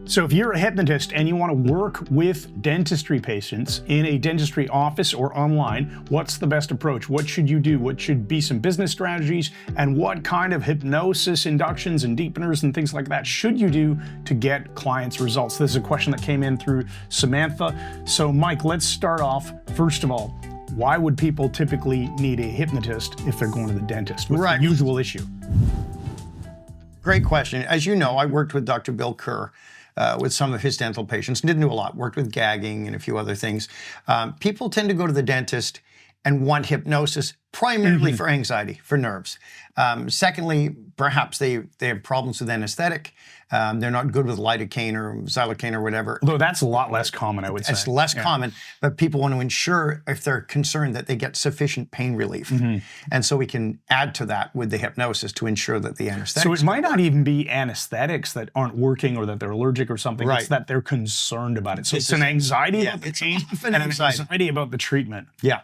So if you're a hypnotist and you want to work with dentistry patients in a dentistry office or online, what's the best approach? What should you do? What should be some business strategies? And what kind of hypnosis inductions and deepeners and things like that should you do to get clients' results? This is a question that came in through Samantha. So Mike, let's start off. First of all, why would people typically need a hypnotist if they're going to the dentist? What's the usual issue? Great question. As you know, I worked with Dr. Bill Kerr with some of his dental patients. Didn't do a lot, worked with gagging and a few other things. People tend to go to the dentist and want hypnosis primarily for anxiety, for nerves. Secondly, perhaps they have problems with anesthetic. They're not good with lidocaine or xylocaine or whatever. Although that's a lot less common, I would say. It's less common, but people want to ensure, if they're concerned, that they get sufficient pain relief. And so we can add to that with the hypnosis to ensure that the anesthetics. So it might not even be anesthetics that aren't working or that they're allergic or something. It's that they're concerned about it. So it's an anxiety about the pain and an anxiety about the treatment. Yeah.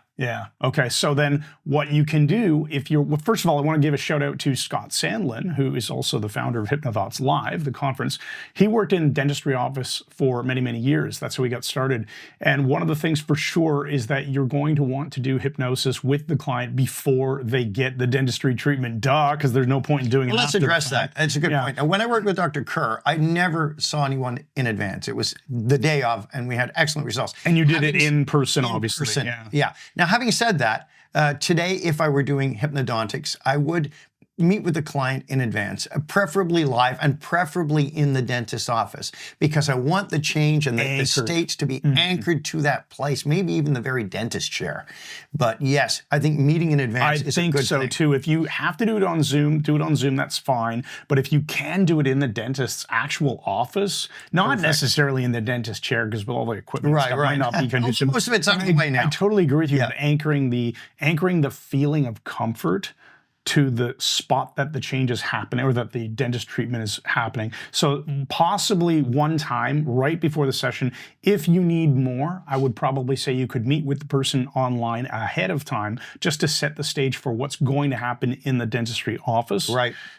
Okay. So then what you can do if you're, well, first of all, I want to give a shout out to Scott Sandlin, who is also the founder of Hypnothoughts Live, the conference. He worked in dentistry office for many, many years. That's how he got started. And one of the things for sure is that you're going to want to do hypnosis with the client before they get the dentistry treatment. Duh, because there's no point in doing it. Let's address that. It's a good point. And when I worked with Dr. Kerr, I never saw anyone in advance. It was the day of, and we had excellent results. And you did it in person, obviously. Yeah. Now, having said that, today, if I were doing hypnodontics, I would meet with the client in advance, preferably live and preferably in the dentist's office, because I want the change and the states to be anchored to that place, maybe even the very dentist chair. But yes, I think meeting in advance is a good thing. I think so too. If you have to do it on Zoom, do it on Zoom, that's fine. But if you can do it in the dentist's actual office, not necessarily in the dentist chair, because with all the equipment stuff might not be conducive. Most of it's out of the way now. I totally agree with you. Anchoring the feeling of comfort to the spot that the change is happening or that the dentist treatment is happening. So possibly one time right before the session. If you need more, I would probably say you could meet with the person online ahead of time just to set the stage for what's going to happen in the dentistry office.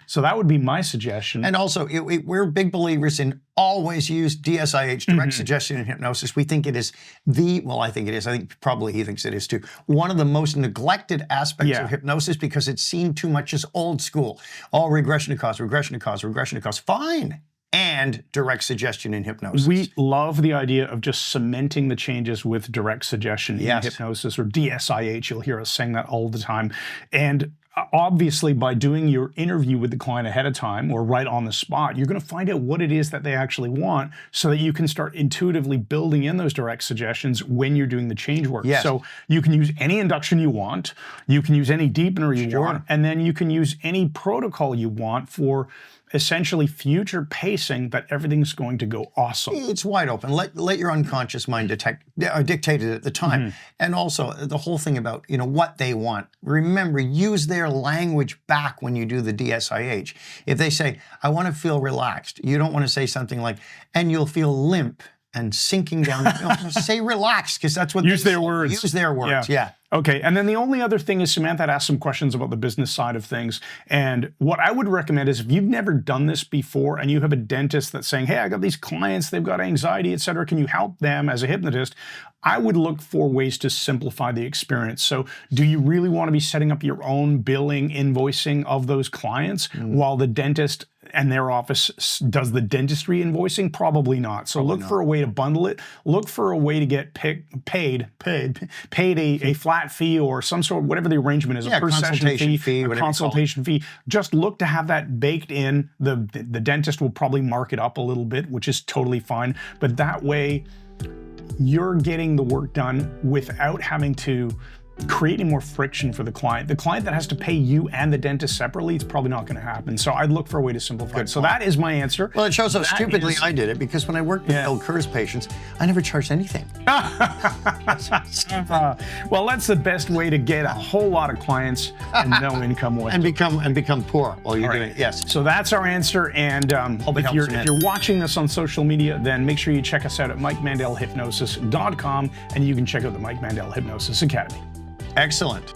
So that would be my suggestion. And also, we're big believers in always use DSIH, direct suggestion in hypnosis. We think it is I think probably he thinks it is too, one of the most neglected aspects of hypnosis because it's seen too much as old school. All regression to cause, regression to cause, regression to cause. Fine. And direct suggestion in hypnosis. We love the idea of just cementing the changes with direct suggestion in hypnosis, or DSIH. You'll hear us saying that all the time. And obviously, by doing your interview with the client ahead of time or right on the spot, you're going to find out what it is that they actually want so that you can start intuitively building in those direct suggestions when you're doing the change work. So you can use any induction you want, you can use any deepener you want, and then you can use any protocol you want for essentially future pacing that everything's going to go awesome. It's wide open. Let your unconscious mind dictate it at the time. And also the whole thing about, what they want. Remember, use their language back when you do the DSIH. If they say, I want to feel relaxed, you don't want to say something like, and you'll feel limp and sinking down. Say relax, because that's what use their words. Use their words, Okay, and then the only other thing is Samantha had asked some questions about the business side of things. And what I would recommend is if you've never done this before and you have a dentist that's saying, hey, I got these clients, they've got anxiety, et cetera, can you help them as a hypnotist? I would look for ways to simplify the experience. So do you really want to be setting up your own billing, invoicing of those clients while the dentist and their office does the dentistry invoicing? Probably not. So look for a way to bundle it. Look for a way to get paid a flat fee or some sort of whatever the arrangement is, a per session fee, a consultation fee. Just look to have that baked in. The dentist will probably mark it up a little bit, which is totally fine. But that way, you're getting the work done without having to create any more friction for the client. The client that has to pay you and the dentist separately, it's probably not going to happen. So I'd look for a way to simplify it. So that is my answer. Well, it shows how stupidly I did it, because when I worked with Bill Kerr's patients, I never charged anything. Well, that's the best way to get a whole lot of clients and no income whatsoever. and become poor while you're doing it. Yes. So that's our answer. And if you're watching this on social media, then make sure you check us out at MikeMandelHypnosis.com, and you can check out the Mike Mandel Hypnosis Academy. Excellent.